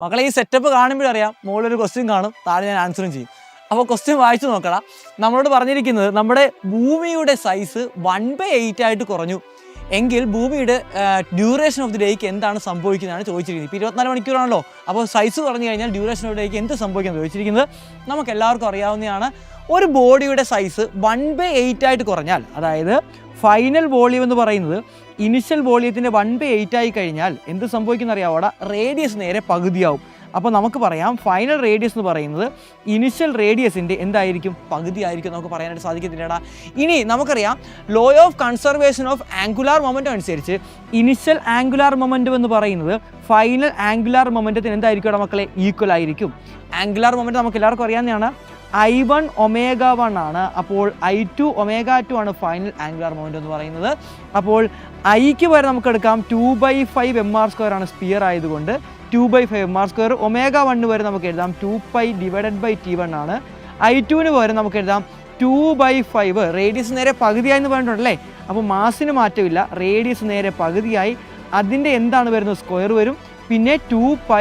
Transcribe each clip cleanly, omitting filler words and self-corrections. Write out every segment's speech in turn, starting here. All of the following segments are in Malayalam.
മക്കളെ ഈ സെറ്റപ്പ് കാണുമ്പോഴറിയാം മുകളിലൊരു ക്വസ്റ്റ്യൻ കാണും, താഴെ ഞാൻ ആൻസറും ചെയ്യും. അപ്പോൾ ക്വസ്റ്റ്യൻ വായിച്ചു നോക്കണം. നമ്മളോട് പറഞ്ഞിരിക്കുന്നത് നമ്മുടെ ഭൂമിയുടെ സൈസ് 1/8 ആയിട്ട് കുറഞ്ഞു എങ്കിൽ ഭൂമിയുടെ ഡ്യൂറേഷൻ ഓഫ് ദി ഡേക്ക് എന്താണ് സംഭവിക്കുന്നതാണ് ചോദിച്ചിരിക്കുന്നത്. ഇപ്പോൾ 24 മണിക്കൂറാണല്ലോ, അപ്പോൾ സൈസ് കുറഞ്ഞു കഴിഞ്ഞാൽ ഡ്യൂറേഷൻ ഓഫ് ദി ഡേക്ക് എന്ത് സംഭവിക്കുന്നത് ചോദിച്ചിരിക്കുന്നത്. നമുക്ക് എല്ലാവർക്കും അറിയാവുന്നതാണ്, ഒരു ബോഡിയുടെ സൈസ് 1/8 ആയിട്ട് കുറഞ്ഞാൽ, അതായത് ഫൈനൽ വോളിയം എന്ന് പറയുന്നത് ഇനിഷ്യൽ വോളിയത്തിൻ്റെ 1/8 ആയി കഴിഞ്ഞാൽ എന്ത് സംഭവിക്കുന്ന അറിയാവോടാ, റേഡിയസ് നേരെ പകുതിയാവും. അപ്പോൾ നമുക്ക് പറയാം ഫൈനൽ റേഡിയസ് എന്ന് പറയുന്നത് ഇനിഷ്യൽ റേഡിയസിൻ്റെ എന്തായിരിക്കും, പകുതി ആയിരിക്കും. നമുക്ക് പറയാനായിട്ട് സാധിക്കത്തില്ലടാ. ഇനി നമുക്കറിയാം law of conservation of angular momentum അനുസരിച്ച് ഇനിഷ്യൽ ആംഗുലാർ മൊമെൻറ്റം എന്ന് പറയുന്നത് ഫൈനൽ ആംഗുലാർ മൊമെൻറ്റത്തിന് എന്തായിരിക്കും മക്കളെ, ഈക്വൽ ആയിരിക്കും. ആംഗുലാർ മൊമെൻറ്റം നമുക്ക് എല്ലാവർക്കും അറിയാവുന്നതാണ്, I1 ω1 ആണ്. അപ്പോൾ I2 ω2 ആണ് ഫൈനൽ ആംഗുലാർ മൊമെൻറ്റം എന്ന് പറയുന്നത്. അപ്പോൾ ഐക്ക് വരെ നമുക്ക് എടുക്കാം 2/5 mr² ആണ് സ്പിയർ ആയതുകൊണ്ട് 2/5 mr². ω1 വരെ നമുക്ക് എഴുതാം 2π/T1 ആണ്. I2 വരെ നമുക്ക് എഴുതാം 2/5. റേഡിയസ് നേരെ പകുതിയായി പറഞ്ഞിട്ടുണ്ടല്ലേ. അപ്പോൾ മാസിന് മാറ്റമില്ല, റേഡിയസ് നേരെ പകുതിയായി, അതിൻ്റെ എന്താണ് വരുന്നത്, സ്ക്വയർ വരും. പിന്നെ 2π/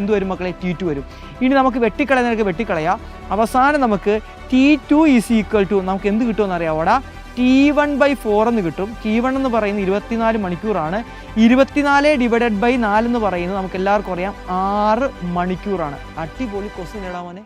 എന്ത് വരും മക്കളെ, T2 വരും. ഇനി നമുക്ക് വെട്ടിക്കളയാനൊക്കെ വെട്ടിക്കളയാം. അവസാനം നമുക്ക് T2 = നമുക്ക് എന്ത് കിട്ടുമെന്ന് അറിയാവോടാ, T1/4 എന്ന് കിട്ടും. T1 എന്ന് പറയുന്നത് 24 മണിക്കൂറാണ്. 24/4 എന്ന് പറയുന്നത് നമുക്ക് എല്ലാവർക്കും അറിയാം 6 മണിക്കൂറാണ്. അടിപൊളി ക്വസ്റ്റ്യൻ ഇടാൻ മോനെ.